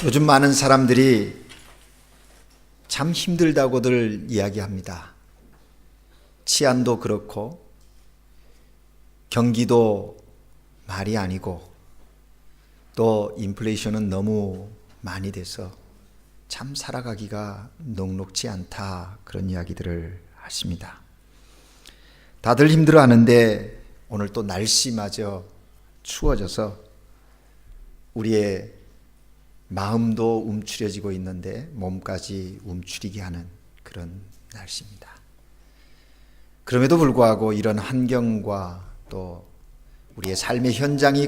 요즘 많은 사람들이 참 힘들다고들 이야기합니다. 치안도 그렇고 경기도 말이 아니고 또 인플레이션은 너무 많이 돼서 참 살아가기가 녹록지 않다, 그런 이야기들을 하십니다. 다들 힘들어하는데 오늘 또 날씨마저 추워져서 우리의 마음도 움츠려지고 있는데 몸까지 움츠리게 하는 그런 날씨입니다. 그럼에도 불구하고 이런 환경과 또 우리의 삶의 현장이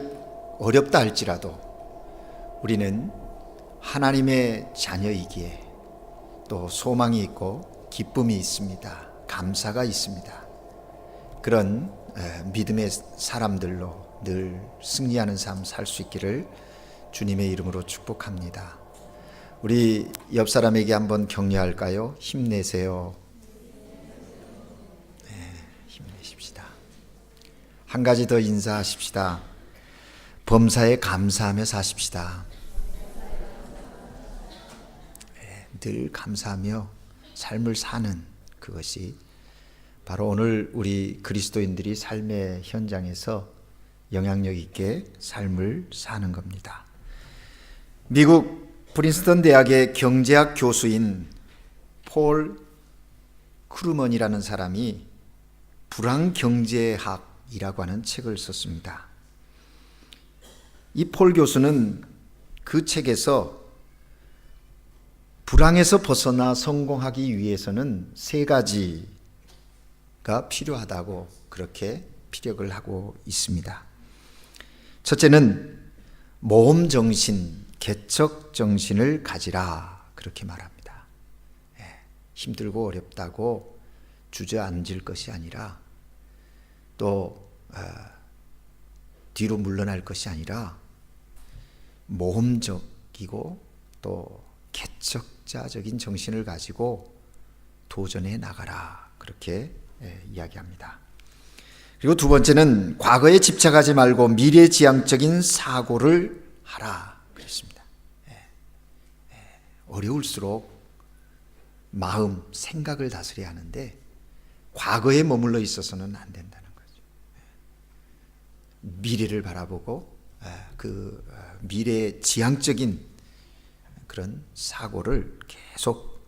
어렵다 할지라도 우리는 하나님의 자녀이기에 또 소망이 있고 기쁨이 있습니다. 감사가 있습니다. 그런 믿음의 사람들로 늘 승리하는 삶 살 수 있기를 주님의 이름으로 축복합니다. 우리 옆 사람에게 한번 격려할까요? 힘내세요. 네, 힘내십시다. 한 가지 더 인사하십시다. 범사에 감사하며 사십시다. 네, 늘 감사하며 삶을 사는 그것이 바로 오늘 우리 그리스도인들이 삶의 현장에서 영향력 있게 삶을 사는 겁니다. 미국 프린스턴 대학의 경제학 교수인 폴 크루먼이라는 사람이 불황경제학이라고 하는 책을 썼습니다. 이 폴 교수는 그 책에서 불황에서 벗어나 성공하기 위해서는 세 가지가 필요하다고 그렇게 피력을 하고 있습니다. 첫째는 모험정신, 개척정신을 가지라, 그렇게 말합니다. 힘들고 어렵다고 주저앉을 것이 아니라 또 뒤로 물러날 것이 아니라 모험적이고 또 개척자적인 정신을 가지고 도전해 나가라, 그렇게 이야기합니다. 그리고 두 번째는 과거에 집착하지 말고 미래지향적인 사고를 하라, 그랬습니다. 어려울수록 마음, 생각을 다스려야 하는데 과거에 머물러 있어서는 안 된다는 거죠. 미래를 바라보고 그 미래지향적인 그런 사고를 계속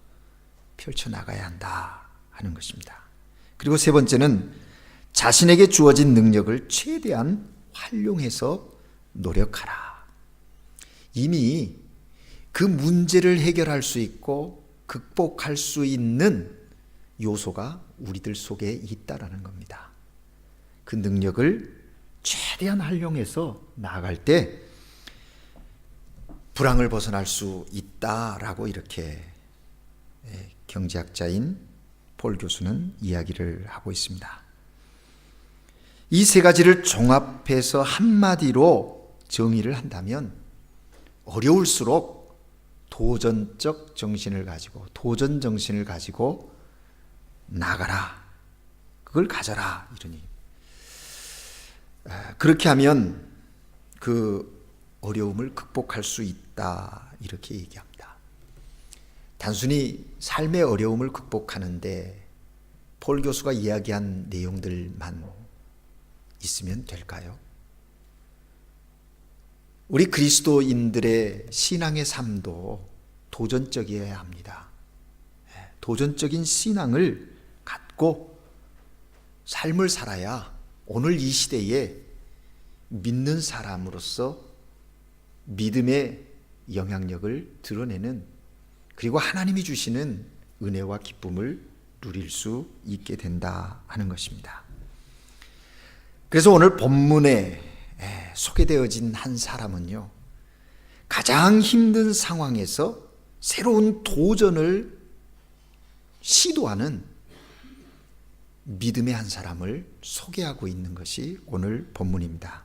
펼쳐나가야 한다 하는 것입니다. 그리고 세 번째는 자신에게 주어진 능력을 최대한 활용해서 노력하라. 이미 그 문제를 해결할 수 있고 극복할 수 있는 요소가 우리들 속에 있다라는 겁니다. 그 능력을 최대한 활용해서 나아갈 때 불황을 벗어날 수 있다라고 이렇게 경제학자인 폴 교수는 이야기를 하고 있습니다. 이 세 가지를 종합해서 한마디로 정의를 한다면 어려울수록 도전 정신을 가지고 나가라, 그걸 가져라, 이러니 그렇게 하면 그 어려움을 극복할 수 있다, 이렇게 얘기합니다. 단순히 삶의 어려움을 극복하는데 폴 교수가 이야기한 내용들만 있으면 될까요? 우리 그리스도인들의 신앙의 삶도 도전적이어야 합니다. 도전적인 신앙을 갖고 삶을 살아야 오늘 이 시대에 믿는 사람으로서 믿음의 영향력을 드러내는, 그리고 하나님이 주시는 은혜와 기쁨을 누릴 수 있게 된다 하는 것입니다. 그래서 오늘 본문에 소개되어진 한 사람은요, 가장 힘든 상황에서 새로운 도전을 시도하는 믿음의 한 사람을 소개하고 있는 것이 오늘 본문입니다.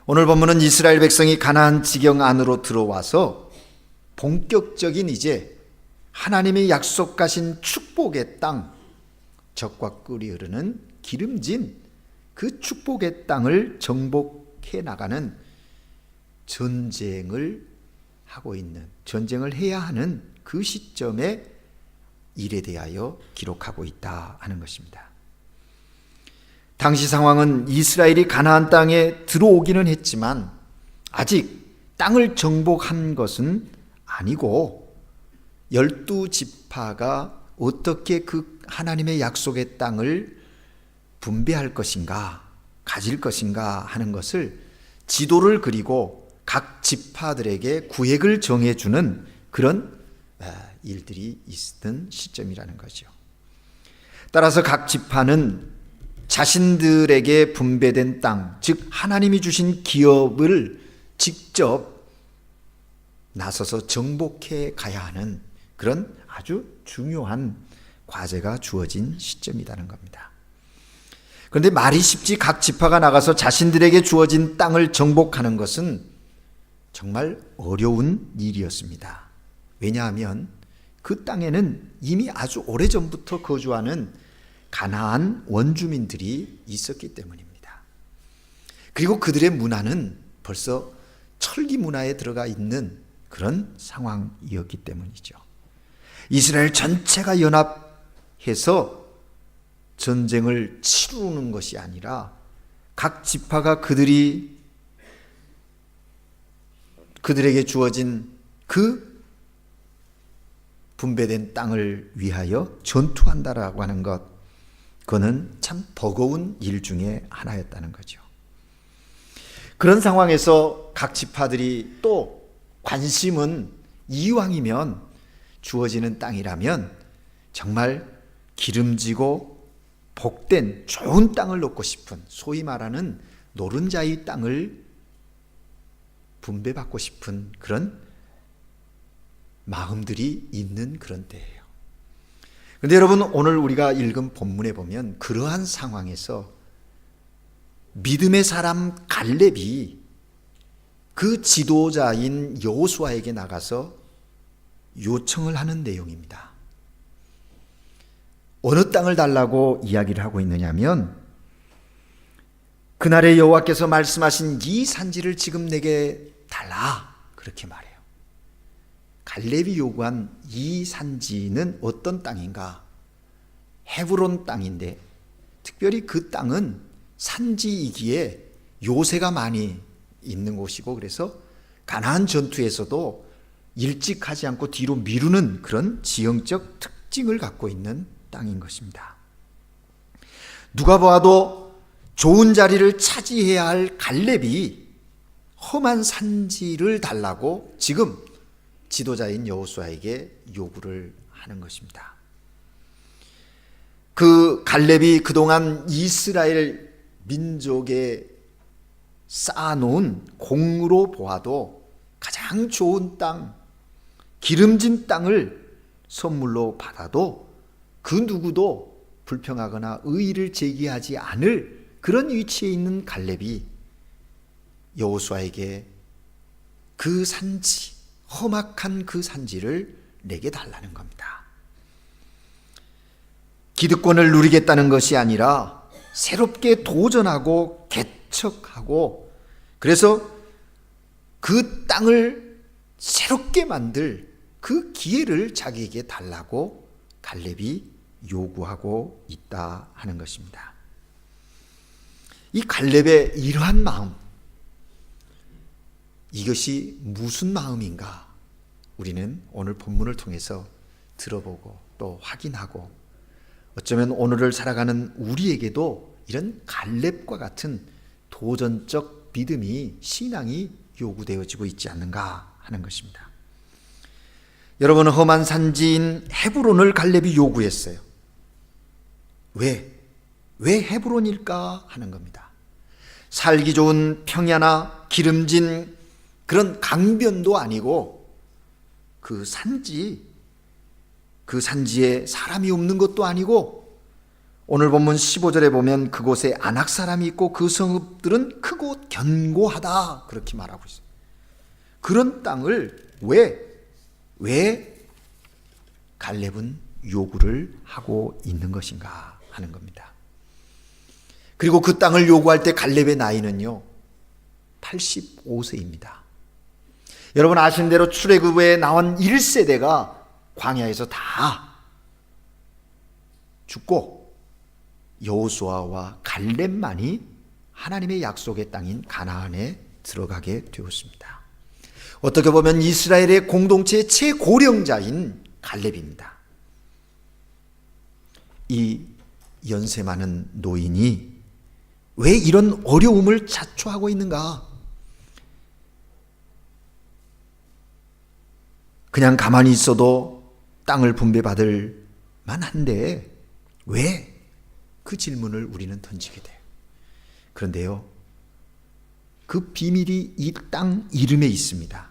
오늘 본문은 이스라엘 백성이 가나안 지경 안으로 들어와서 본격적인 이제 하나님의 약속하신 축복의 땅, 젖과 꿀이 흐르는 기름진 그 축복의 땅을 정복해 나가는 전쟁을 하고 있는, 전쟁을 해야 하는 그 시점에 일에 대하여 기록하고 있다 하는 것입니다. 당시 상황은 이스라엘이 가나안 땅에 들어오기는 했지만 아직 땅을 정복한 것은 아니고 12지파가 어떻게 그 하나님의 약속의 땅을 분배할 것인가, 가질 것인가 하는 것을 지도를 그리고 각 지파들에게 구획을 정해주는 그런 일들이 있던 시점이라는 거죠. 따라서 각 지파는 자신들에게 분배된 땅, 즉 하나님이 주신 기업을 직접 나서서 정복해 가야 하는 그런 아주 중요한 과제가 주어진 시점이라는 겁니다. 그런데 말이 쉽지 각 지파가 나가서 자신들에게 주어진 땅을 정복하는 것은 정말 어려운 일이었습니다. 왜냐하면 그 땅에는 이미 아주 오래전부터 거주하는 가나안 원주민들이 있었기 때문입니다. 그리고 그들의 문화는 벌써 철기 문화에 들어가 있는 그런 상황이었기 때문이죠. 이스라엘 전체가 연합해서 전쟁을 치르는 것이 아니라 각 지파가 그들에게 주어진 그 분배된 땅을 위하여 전투한다라고 하는 것, 그거는 참 버거운 일 중에 하나였다는 거죠. 그런 상황에서 각 지파들이 또 관심은 이왕이면 주어지는 땅이라면 정말 기름지고 복된 좋은 땅을 얻고 싶은, 소위 말하는 노른자의 땅을 분배받고 싶은 그런 마음들이 있는 그런 때예요. 그런데 여러분, 오늘 우리가 읽은 본문에 보면 그러한 상황에서 믿음의 사람 갈렙이 그 지도자인 여호수아에게 나가서 요청을 하는 내용입니다. 어느 땅을 달라고 이야기를 하고 있느냐면, 그날에 여호와께서 말씀하신 이 산지를 지금 내게 달라, 그렇게 말해요. 갈렙이 요구한 이 산지는 어떤 땅인가? 헤브론 땅인데, 특별히 그 땅은 산지이기에 요새가 많이 있는 곳이고, 그래서 가나안 전투에서도 일찍 하지 않고 뒤로 미루는 그런 지형적 특징을 갖고 있는 땅인 것입니다. 누가 보아도 좋은 자리를 차지해야 할 갈렙이 험한 산지를 달라고 지금 지도자인 여호수아에게 요구를 하는 것입니다. 그 갈렙이 그동안 이스라엘 민족에 쌓아놓은 공으로 보아도 가장 좋은 땅, 기름진 땅을 선물로 받아도 그 누구도 불평하거나 의의를 제기하지 않을 그런 위치에 있는 갈렙이 여호수아에게 그 산지, 험악한 그 산지를 내게 달라는 겁니다. 기득권을 누리겠다는 것이 아니라 새롭게 도전하고 개척하고, 그래서 그 땅을 새롭게 만들 그 기회를 자기에게 달라고 갈렙이 요구하고 있다 하는 것입니다. 이 갈렙의 이러한 마음, 이것이 무슨 마음인가? 우리는 오늘 본문을 통해서 들어보고 또 확인하고, 어쩌면 오늘을 살아가는 우리에게도 이런 갈렙과 같은 도전적 믿음이, 신앙이 요구되어지고 있지 않는가 하는 것입니다. 여러분, 험한 산지인 헤브론을 갈렙이 요구했어요. 왜 헤브론일까 하는 겁니다. 살기 좋은 평야나 기름진 그런 강변도 아니고 그 산지에 사람이 없는 것도 아니고, 오늘 본문 15절에 보면 그곳에 아낙 사람이 있고 그 성읍들은 크고 견고하다, 그렇게 말하고 있어요. 그런 땅을 왜 갈렙은 요구를 하고 있는 것인가 하는 겁니다. 그리고 그 땅을 요구할 때 갈렙의 나이는요 85세입니다. 여러분 아시는 대로 출애굽에 나온 1세대가 광야에서 다 죽고 여호수아와 갈렙만이 하나님의 약속의 땅인 가나안에 들어가게 되었습니다. 어떻게 보면 이스라엘의 공동체의 최고령자인 갈렙입니다. 이 연세 많은 노인이 왜 이런 어려움을 자초하고 있는가? 그냥 가만히 있어도 땅을 분배받을 만한데 왜 그 질문을 우리는 던지게 돼요. 그런데요, 그 비밀이 이 땅 이름에 있습니다.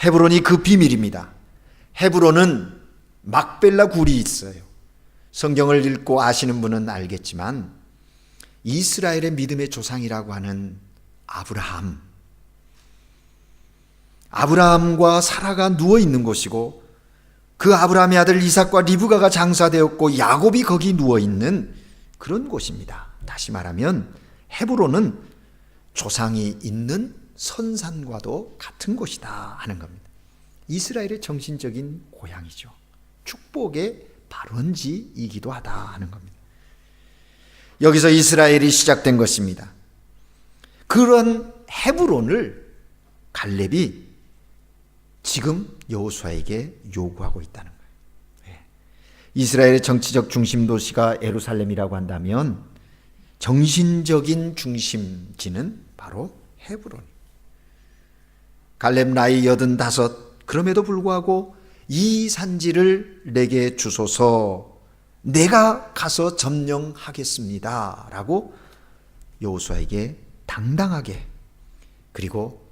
헤브론이 그 비밀입니다. 헤브론은 막벨라 굴이 있어요. 성경을 읽고 아시는 분은 알겠지만 이스라엘의 믿음의 조상이라고 하는 아브라함과 사라가 누워 있는 곳이고, 그 아브라함의 아들 이삭과 리브가가 장사되었고 야곱이 거기 누워 있는 그런 곳입니다. 다시 말하면 헤브론은 조상이 있는 선산과도 같은 곳이다 하는 겁니다. 이스라엘의 정신적인 고향이죠. 축복의 발원지이기도 하다 하는 겁니다. 여기서 이스라엘이 시작된 것입니다. 그런 헤브론을 갈렙이 지금 여호수아에게 요구하고 있다는 거예요. 이스라엘의 정치적 중심 도시가 예루살렘이라고 한다면 정신적인 중심지는 바로 헤브론이에요. 갈렙 나이 85, 그럼에도 불구하고 이 산지를 내게 주소서, 내가 가서 점령하겠습니다 라고 여호수아에게 당당하게, 그리고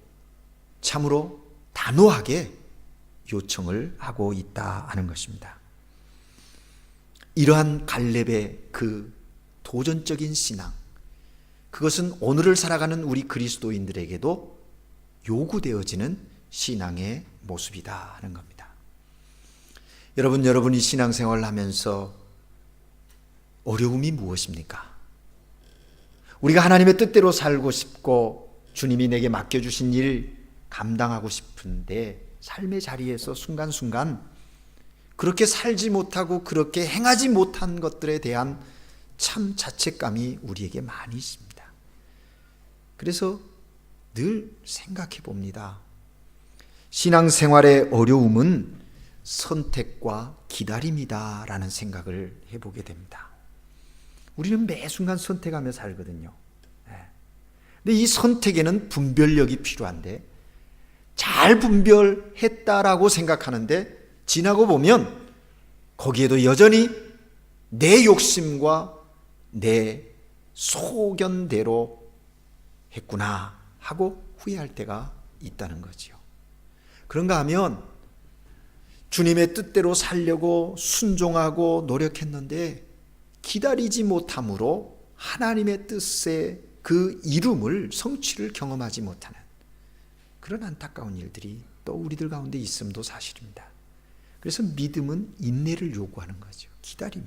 참으로 단호하게 요청을 하고 있다 하는 것입니다. 이러한 갈렙의 그 도전적인 신앙, 그것은 오늘을 살아가는 우리 그리스도인들에게도 요구되어지는 신앙의 모습이다 하는 겁니다. 여러분이 신앙생활을 하면서 어려움이 무엇입니까? 우리가 하나님의 뜻대로 살고 싶고 주님이 내게 맡겨주신 일 감당하고 싶은데 삶의 자리에서 순간순간 그렇게 살지 못하고 그렇게 행하지 못한 것들에 대한 참 자책감이 우리에게 많이 있습니다. 그래서 늘 생각해 봅니다. 신앙생활의 어려움은 선택과 기다림이다라는 생각을 해보게 됩니다. 우리는 매 순간 선택하며 살거든요. 근데 이 선택에는 분별력이 필요한데, 잘 분별했다라고 생각하는데 지나고 보면 거기에도 여전히 내 욕심과 내 소견대로 했구나 하고 후회할 때가 있다는 거지요. 그런가 하면 주님의 뜻대로 살려고 순종하고 노력했는데 기다리지 못함으로 하나님의 뜻의 그 이룸을, 성취를 경험하지 못하는 그런 안타까운 일들이 또 우리들 가운데 있음도 사실입니다. 그래서 믿음은 인내를 요구하는 거죠. 기다림이.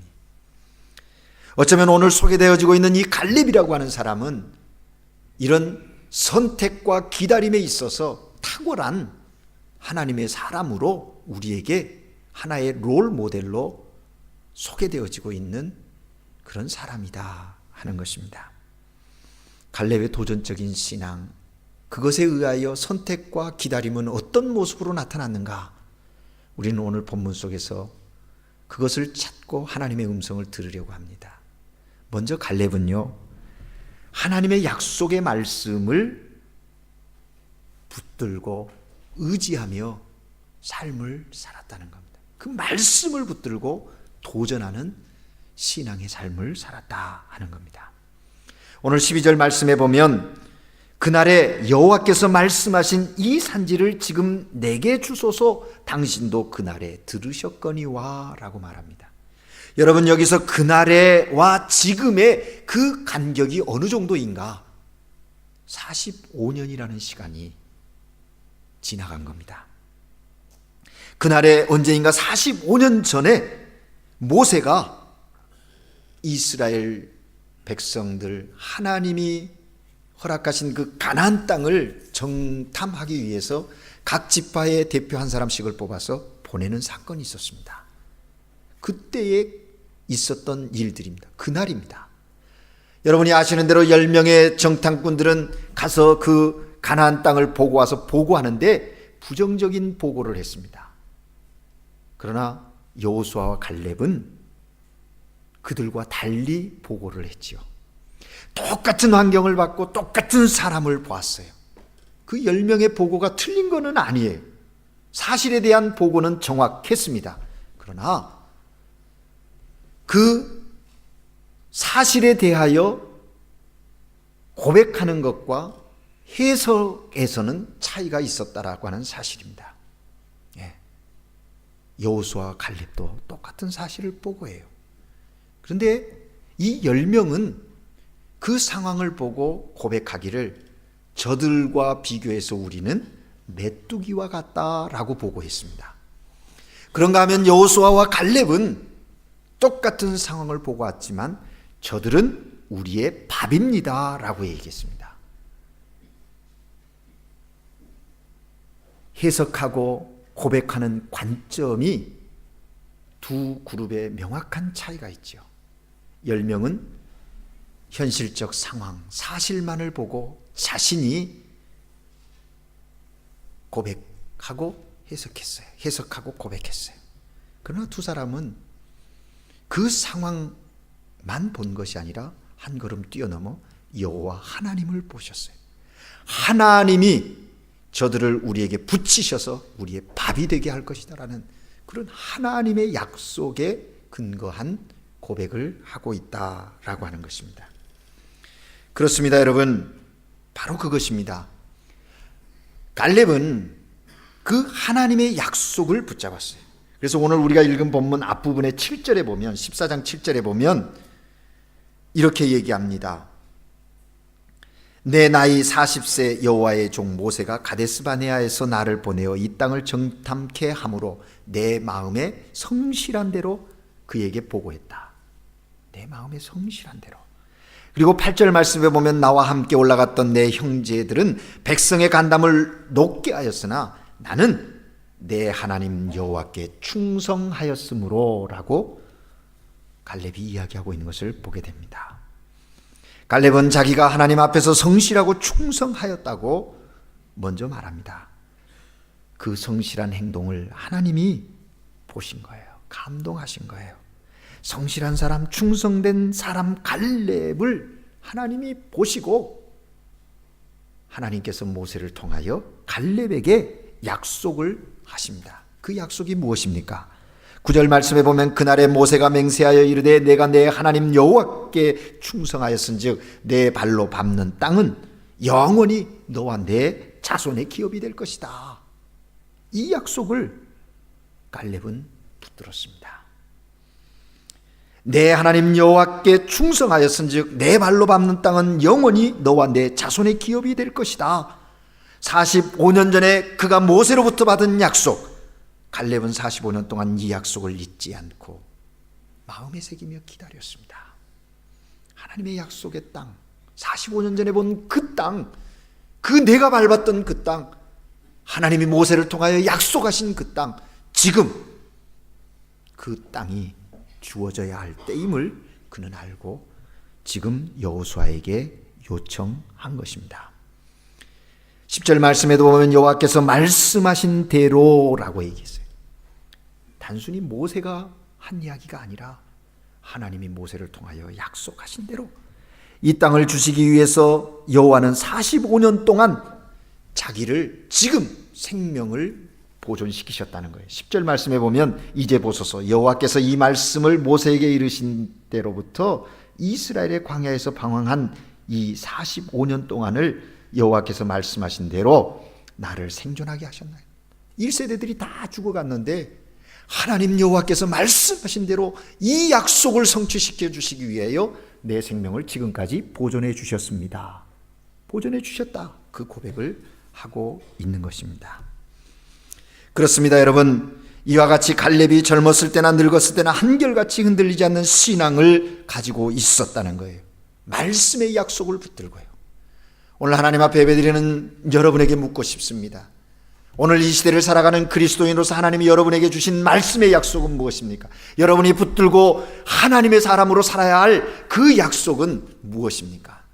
어쩌면 오늘 소개되어지고 있는 이 갈렙이라고 하는 사람은 이런 선택과 기다림에 있어서 탁월한 하나님의 사람으로 우리에게 하나의 롤 모델로 소개되어지고 있는 그런 사람이다 하는 것입니다. 갈렙의 도전적인 신앙, 그것에 의하여 선택과 기다림은 어떤 모습으로 나타났는가? 우리는 오늘 본문 속에서 그것을 찾고 하나님의 음성을 들으려고 합니다. 먼저 갈렙은요, 하나님의 약속의 말씀을 붙들고 의지하며 삶을 살았다는 겁니다. 그 말씀을 붙들고 도전하는 신앙의 삶을 살았다 하는 겁니다. 오늘 12절 말씀에 보면 그날에 여호와께서 말씀하신 이 산지를 지금 내게 주소서, 당신도 그날에 들으셨거니와 라고 말합니다. 여러분, 여기서 그날에와 지금의 그 간격이 어느 정도인가? 45년이라는 시간이 지나간 겁니다. 그날에 언제인가 45년 전에 모세가 이스라엘 백성들, 하나님이 허락하신 그 가나안 땅을 정탐하기 위해서 각 지파의 대표 한 사람씩을 뽑아서 보내는 사건이 있었습니다. 그때에 있었던 일들입니다. 그날입니다. 여러분이 아시는 대로 10명의 정탐꾼들은 가서 그 가나안 땅을 보고 와서 보고하는데 부정적인 보고를 했습니다. 그러나 여호수아와 갈렙은 그들과 달리 보고를 했지요. 똑같은 환경을 받고 똑같은 사람을 보았어요. 그 10명의 보고가 틀린 것은 아니에요. 사실에 대한 보고는 정확했습니다. 그러나 그 사실에 대하여 고백하는 것과 해석에서는 차이가 있었다라고 하는 사실입니다. 여호수아와 갈렙도 똑같은 사실을 보고해요. 그런데 이 10명은 그 상황을 보고 고백하기를 저들과 비교해서 우리는 메뚜기와 같다라고 보고했습니다. 그런가 하면 여호수아와 갈렙은 똑같은 상황을 보고 왔지만 저들은 우리의 밥입니다 라고 얘기했습니다. 해석하고 고백하는 관점이 두 그룹의 명확한 차이가 있죠. 10명은 현실적 상황, 사실만을 보고 자신이 고백하고 해석했어요. 해석하고 고백했어요. 그러나 두 사람은 그 상황만 본 것이 아니라 한 걸음 뛰어넘어 여호와 하나님을 보셨어요. 하나님이 저들을 우리에게 붙이셔서 우리의 밥이 되게 할 것이다라는 그런 하나님의 약속에 근거한 고백을 하고 있다라고 하는 것입니다. 그렇습니다, 여러분. 바로 그것입니다. 갈렙은 그 하나님의 약속을 붙잡았어요. 그래서 오늘 우리가 읽은 본문 앞부분의 7절에 보면 14장 7절에 보면 이렇게 얘기합니다. 내 나이 40세 여호와의 종 모세가 가데스바네아에서 나를 보내어 이 땅을 정탐케 함으로 내 마음에 성실한 대로 그에게 보고했다. 내 마음에 성실한 대로. 그리고 8절 말씀에 보면 나와 함께 올라갔던 내 형제들은 백성의 간담을 높게 하였으나 나는 내 하나님 여호와께 충성하였으므로 라고 갈렙이 이야기하고 있는 것을 보게 됩니다. 갈렙은 자기가 하나님 앞에서 성실하고 충성하였다고 먼저 말합니다. 그 성실한 행동을 하나님이 보신 거예요. 감동하신 거예요. 성실한 사람, 충성된 사람 갈렙을 하나님이 보시고 하나님께서 모세를 통하여 갈렙에게 약속을 하십니다. 그 약속이 무엇입니까? 9절 말씀에 보면 그날에 모세가 맹세하여 이르되 내가 내 하나님 여호와께 충성하였은즉 내 발로 밟는 땅은 영원히 너와 내 자손의 기업이 될 것이다. 이 약속을 갈렙은 붙들었습니다. 내 하나님 여호와께 충성하였은즉 내 발로 밟는 땅은 영원히 너와 내 자손의 기업이 될 것이다. 45년 전에 그가 모세로부터 받은 약속, 갈렙은 45년 동안 이 약속을 잊지 않고 마음에 새기며 기다렸습니다. 하나님의 약속의 땅, 45년 전에 본 그 땅, 그 내가 밟았던 그 땅, 하나님이 모세를 통하여 약속하신 그 땅, 지금 그 땅이 주어져야 할 때임을 그는 알고 지금 여호수아에게 요청한 것입니다. 10절 말씀에도 보면 여호와께서 말씀하신 대로라고 얘기했어요. 단순히 모세가 한 이야기가 아니라 하나님이 모세를 통하여 약속하신 대로 이 땅을 주시기 위해서 여호와는 45년 동안 자기를 지금 생명을 보존시키셨다는 거예요. 10절 말씀에 보면 이제 보소서 여호와께서 이 말씀을 모세에게 이르신 때로부터 이스라엘의 광야에서 방황한 이 45년 동안을 여호와께서 말씀하신 대로 나를 생존하게 하셨나요? 1세대들이 다 죽어갔는데 하나님 여호와께서 말씀하신 대로 이 약속을 성취시켜 주시기 위하여 내 생명을 지금까지 보존해 주셨습니다. 보존해 주셨다. 그 고백을 하고 있는 것입니다. 그렇습니다, 여러분. 이와 같이 갈렙이 젊었을 때나 늙었을 때나 한결같이 흔들리지 않는 신앙을 가지고 있었다는 거예요. 말씀의 약속을 붙들고요. 오늘 하나님 앞에 예배드리는 여러분에게 묻고 싶습니다. 오늘 이 시대를 살아가는 그리스도인으로서 하나님이 여러분에게 주신 말씀의 약속은 무엇입니까? 여러분이 붙들고 하나님의 사람으로 살아야 할 그 약속은 무엇입니까?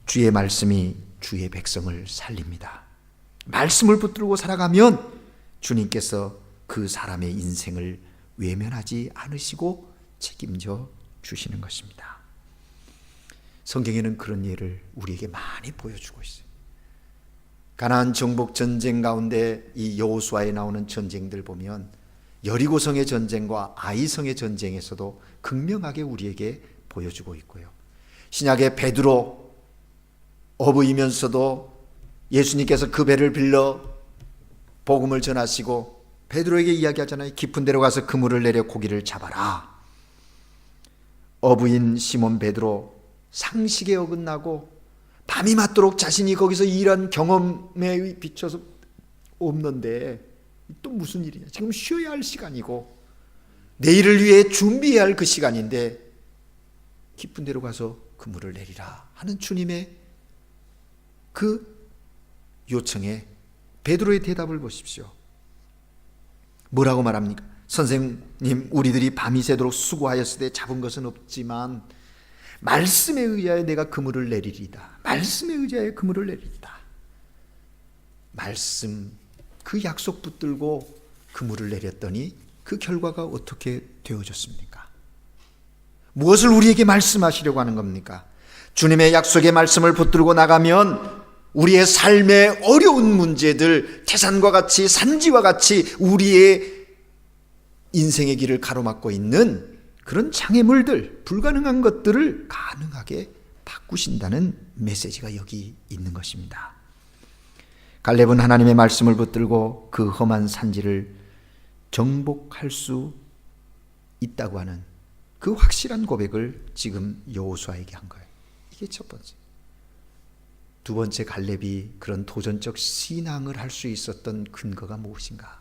주의 말씀이 주의 백성을 살립니다. 말씀을 붙들고 살아가면 주님께서 그 사람의 인생을 외면하지 않으시고 책임져 주시는 것입니다. 성경에는 그런 예를 우리에게 많이 보여주고 있어요. 가나안 정복 전쟁 가운데 이 여호수아에 나오는 전쟁들 보면 여리고성의 전쟁과 아이성의 전쟁에서도 극명하게 우리에게 보여주고 있고요. 신약의 베드로 어부이면서도 예수님께서 그 배를 빌려 복음을 전하시고 베드로에게 이야기하잖아요. 깊은 데로 가서 그물을 내려 고기를 잡아라. 어부인 시몬 베드로 상식에 어긋나고 밤이 맞도록 자신이 거기서 일한 경험에 비춰서 없는데 또 무슨 일이냐. 지금 쉬어야 할 시간이고 내일을 위해 준비해야 할 그 시간인데 깊은 데로 가서 그물을 내리라 하는 주님의 그 요청에 베드로의 대답을 보십시오. 뭐라고 말합니까? 선생님, 우리들이 밤이 새도록 수고하였을 때 잡은 것은 없지만 말씀에 의하여 내가 그물을 내리리다. 말씀에 의하여 그물을 내리리다. 말씀, 그 약속 붙들고 그물을 내렸더니 그 결과가 어떻게 되어졌습니까? 무엇을 우리에게 말씀하시려고 하는 겁니까? 주님의 약속의 말씀을 붙들고 나가면 우리의 삶의 어려운 문제들, 태산과 같이 산지와 같이 우리의 인생의 길을 가로막고 있는 그런 장애물들, 불가능한 것들을 가능하게 바꾸신다는 메시지가 여기 있는 것입니다. 갈렙은 하나님의 말씀을 붙들고 그 험한 산지를 정복할 수 있다고 하는 그 확실한 고백을 지금 여호수아에게 한 거예요. 이게 첫 번째. 두 번째, 갈렙이 그런 도전적 신앙을 할 수 있었던 근거가 무엇인가?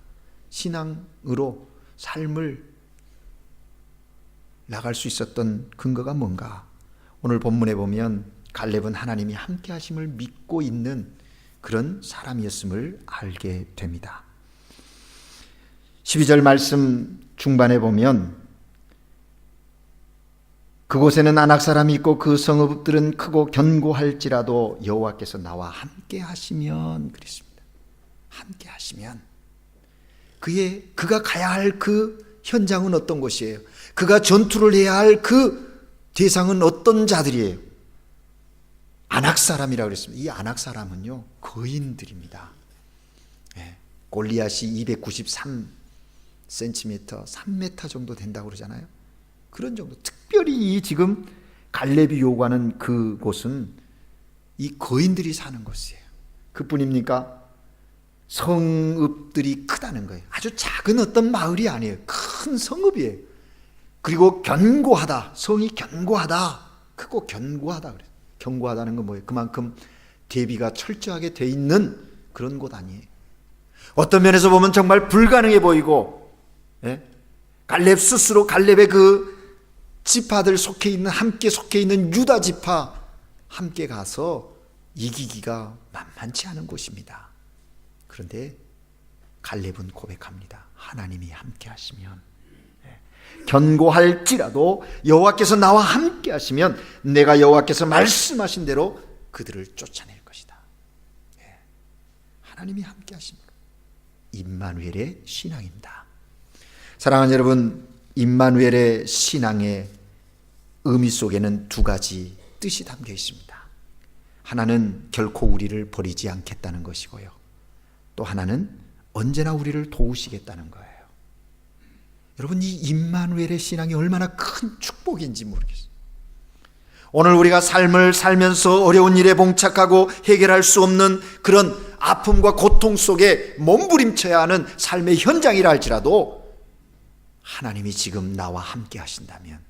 신앙으로 삶을 나갈 수 있었던 근거가 뭔가? 오늘 본문에 보면 갈렙은 하나님이 함께 하심을 믿고 있는 그런 사람이었음을 알게 됩니다. 12절 말씀 중반에 보면 그곳에는 아낙 사람이 있고 그 성읍들은 크고 견고할지라도 여호와께서 나와 함께 하시면, 그랬습니다. 함께 하시면 그가 가야 할 그 현장은 어떤 곳이에요? 그가 전투를 해야 할 그 대상은 어떤 자들이에요? 아낙 사람이라고 그랬습니다. 이 아낙 사람은요, 거인들입니다. 골리앗이 293cm, 3m 정도 된다고 그러잖아요. 그런 정도. 특별히 이 지금 갈렙이 요구하는 그곳은 이 거인들이 사는 곳이에요. 그뿐입니까? 성읍들이 크다는 거예요. 아주 작은 어떤 마을이 아니에요. 큰 성읍이에요. 그리고 견고하다. 성이 견고하다. 크고 견고하다 그래요. 견고하다는 건 뭐예요? 그만큼 대비가 철저하게 돼 있는 그런 곳 아니에요. 어떤 면에서 보면 정말 불가능해 보이고, 갈렙 스스로 갈렙의 그 지파들 속해 있는, 함께 속해 있는 유다 지파 함께 가서 이기기가 만만치 않은 곳입니다. 그런데 갈렙은 고백합니다. 하나님이 함께 하시면, 견고할지라도 여호와께서 나와 함께 하시면 내가 여호와께서 말씀하신 대로 그들을 쫓아낼 것이다. 하나님이 함께 하십니다. 임마누엘의 신앙입니다. 사랑하는 여러분, 임마누엘의 신앙의 의미 속에는 두 가지 뜻이 담겨 있습니다. 하나는 결코 우리를 버리지 않겠다는 것이고요, 또 하나는 언제나 우리를 도우시겠다는 거예요. 여러분, 이 임마누엘의 신앙이 얼마나 큰 축복인지 모르겠어요. 오늘 우리가 삶을 살면서 어려운 일에 봉착하고 해결할 수 없는 그런 아픔과 고통 속에 몸부림쳐야 하는 삶의 현장이라 할지라도 하나님이 지금 나와 함께 하신다면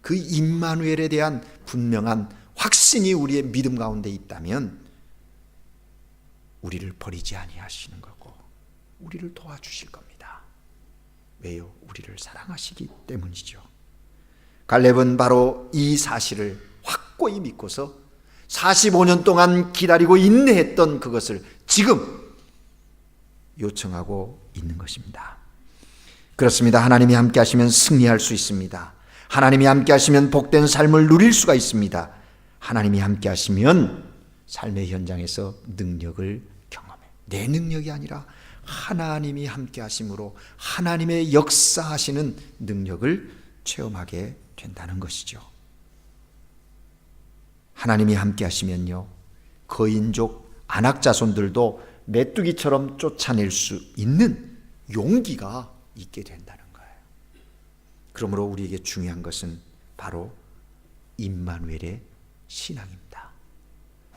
그 임마누엘에 대한 분명한 확신이 우리의 믿음 가운데 있다면 우리를 버리지 아니하시는 거고 우리를 도와주실 겁니다. 왜요? 우리를 사랑하시기 때문이죠. 갈렙은 바로 이 사실을 확고히 믿고서 45년 동안 기다리고 인내했던 그것을 지금 요청하고 있는 것입니다. 그렇습니다. 하나님이 함께 하시면 승리할 수 있습니다. 하나님이 함께 하시면 복된 삶을 누릴 수가 있습니다. 하나님이 함께 하시면 삶의 현장에서 능력을 경험해. 내 능력이 아니라 하나님이 함께 하심으로 하나님의 역사하시는 능력을 체험하게 된다는 것이죠. 하나님이 함께 하시면요, 거인족 안악자손들도 메뚜기처럼 쫓아낼 수 있는 용기가 있게 된다는 거예요. 그러므로 우리에게 중요한 것은 바로 임마누엘의 신앙입니다.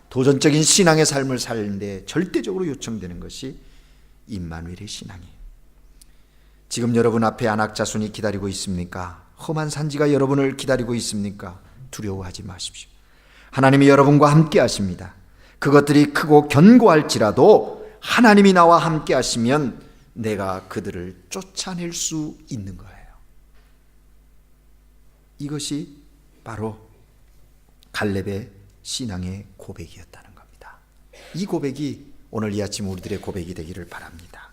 도전적인 신앙의 삶을 사는데 절대적으로 요청되는 것이 임마누엘의 신앙이에요. 지금 여러분 앞에 안악자손이 기다리고 있습니까? 험한 산지가 여러분을 기다리고 있습니까? 두려워하지 마십시오. 하나님이 여러분과 함께 하십니다. 그것들이 크고 견고할지라도 하나님이 나와 함께 하시면 내가 그들을 쫓아낼 수 있는 거예요. 이것이 바로 갈렙의 신앙의 고백이었다는 겁니다. 이 고백이 오늘 이 아침 우리들의 고백이 되기를 바랍니다.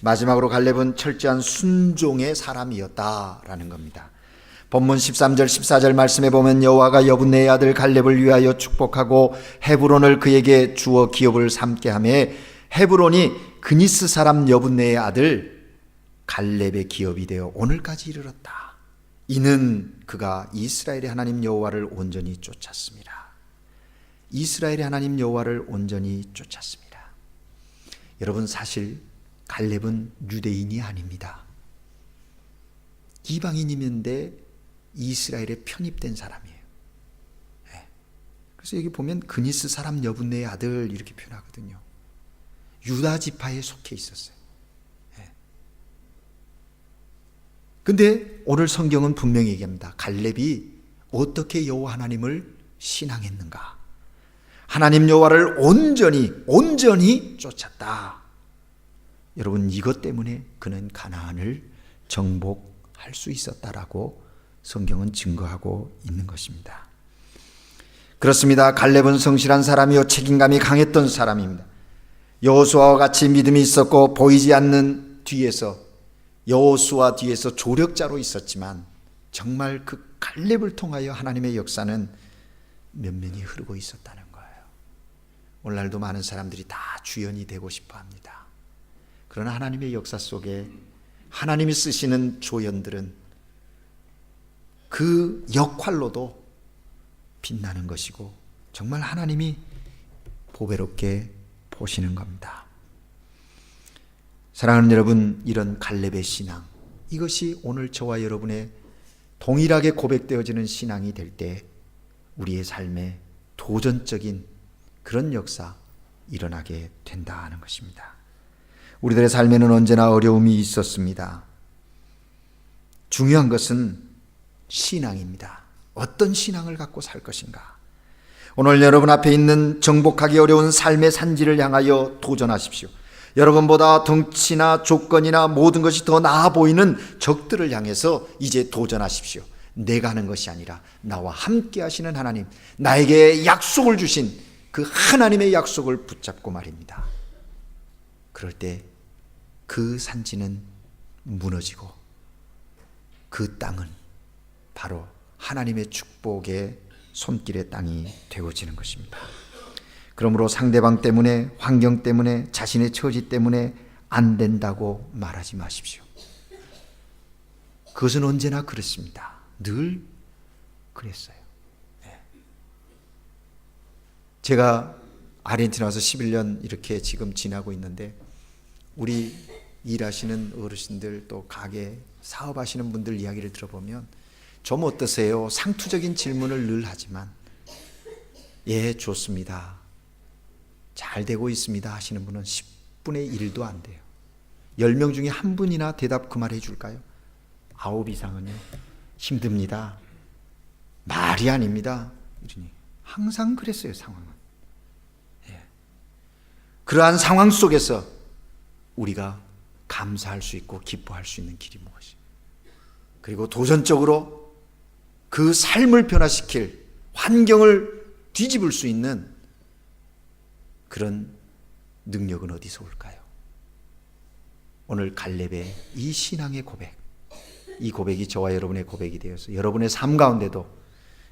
마지막으로 갈렙은 철저한 순종의 사람이었다라는 겁니다. 본문 13절 14절 말씀에 보면 여호와가 여분네의 아들 갈렙을 위하여 축복하고 헤브론을 그에게 주어 기업을 삼게 하며 헤브론이 그니스 사람 여분네의 아들 갈렙의 기업이 되어 오늘까지 이르렀다. 이는 그가 이스라엘의 하나님 여호와를 온전히 쫓았습니다. 이스라엘의 하나님 여호와를 온전히 쫓았습니다. 여러분, 사실 갈렙은 유대인이 아닙니다. 이방인이면데 이스라엘에 편입된 사람이에요. 그래서 여기 보면 그니스 사람 여분네의 아들 이렇게 표현하거든요. 유다 지파에 속해 있었어요. 근데 오늘 성경은 분명히 얘기합니다. 갈렙이 어떻게 여호와 하나님을 신앙했는가? 하나님 여호와를 온전히 쫓았다. 여러분, 이것 때문에 그는 가나안을 정복할 수 있었다라고 성경은 증거하고 있는 것입니다. 그렇습니다. 갈렙은 성실한 사람이요 책임감이 강했던 사람입니다. 여호수아와 같이 믿음이 있었고 보이지 않는 여호수아 뒤에서 조력자로 있었지만 정말 그 갈렙을 통하여 하나님의 역사는 면면이 흐르고 있었다는 거예요. 오늘날도 많은 사람들이 다 주연이 되고 싶어 합니다. 그러나 하나님의 역사 속에 하나님이 쓰시는 조연들은 그 역할로도 빛나는 것이고 정말 하나님이 보배롭게 보시는 겁니다. 사랑하는 여러분, 이런 갈렙의 신앙, 이것이 오늘 저와 여러분의 동일하게 고백되어지는 신앙이 될 때 우리의 삶에 도전적인 그런 역사 일어나게 된다 하는 것입니다. 우리들의 삶에는 언제나 어려움이 있었습니다. 중요한 것은 신앙입니다. 어떤 신앙을 갖고 살 것인가? 오늘 여러분 앞에 있는 정복하기 어려운 삶의 산지를 향하여 도전하십시오. 여러분보다 덩치나 조건이나 모든 것이 더 나아 보이는 적들을 향해서 이제 도전하십시오. 내가 하는 것이 아니라 나와 함께 하시는 하나님, 나에게 약속을 주신 그 하나님의 약속을 붙잡고 말입니다. 그럴 때 그 산지는 무너지고 그 땅은 바로 하나님의 축복의 손길의 땅이 되어지는 것입니다. 그러므로 상대방 때문에, 환경 때문에, 자신의 처지 때문에 안 된다고 말하지 마십시오. 그것은 언제나 그렇습니다. 늘 그랬어요. 제가 아르헨티나 와서 11년 이렇게 지금 지나고 있는데 우리 일하시는 어르신들 또 가게 사업하시는 분들 이야기를 들어보면 좀 어떠세요? 상투적인 질문을 늘 하지만 예, 좋습니다. 잘 되고 있습니다 하시는 분은 10분의 1도 안 돼요. 10명 중에 한 분이나 대답 그 말 해줄까요? 9 이상은요, 힘듭니다. 말이 아닙니다. 이러니 항상 그랬어요, 상황은. 그러한 상황 속에서 우리가 감사할 수 있고 기뻐할 수 있는 길이 무엇이? 그리고 도전적으로 그 삶을 변화시킬, 환경을 뒤집을 수 있는 그런 능력은 어디서 올까요? 오늘 갈렙의 이 신앙의 고백, 이 고백이 저와 여러분의 고백이 되어서 여러분의 삶 가운데도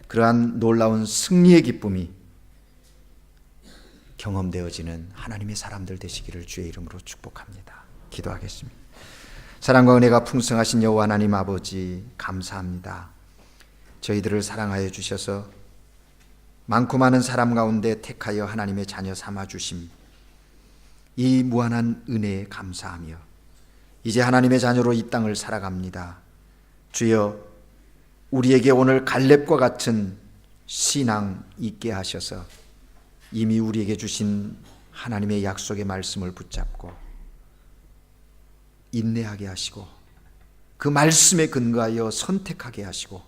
그러한 놀라운 승리의 기쁨이 경험되어지는 하나님의 사람들 되시기를 주의 이름으로 축복합니다. 기도하겠습니다. 사랑과 은혜가 풍성하신 여호와 하나님 아버지, 감사합니다. 저희들을 사랑하여 주셔서 많고 많은 사람 가운데 택하여 하나님의 자녀 삼아 주심, 이 무한한 은혜에 감사하며 이제 하나님의 자녀로 이 땅을 살아갑니다. 주여, 우리에게 오늘 갈렙과 같은 신앙 있게 하셔서 이미 우리에게 주신 하나님의 약속의 말씀을 붙잡고 인내하게 하시고 그 말씀에 근거하여 선택하게 하시고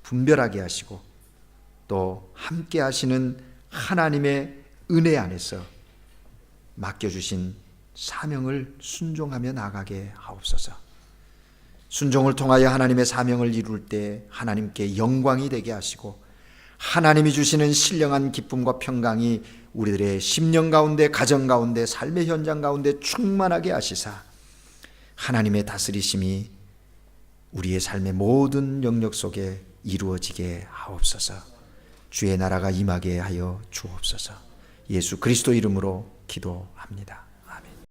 분별하게 하시고 또 함께 하시는 하나님의 은혜 안에서 맡겨주신 사명을 순종하며 나가게 하옵소서. 순종을 통하여 하나님의 사명을 이룰 때 하나님께 영광이 되게 하시고 하나님이 주시는 신령한 기쁨과 평강이 우리들의 심령 가운데, 가정 가운데, 삶의 현장 가운데 충만하게 하시사 하나님의 다스리심이 우리의 삶의 모든 영역 속에 이루어지게 하옵소서. 주의 나라가 임하게 하여 주옵소서. 예수 그리스도 이름으로 기도합니다.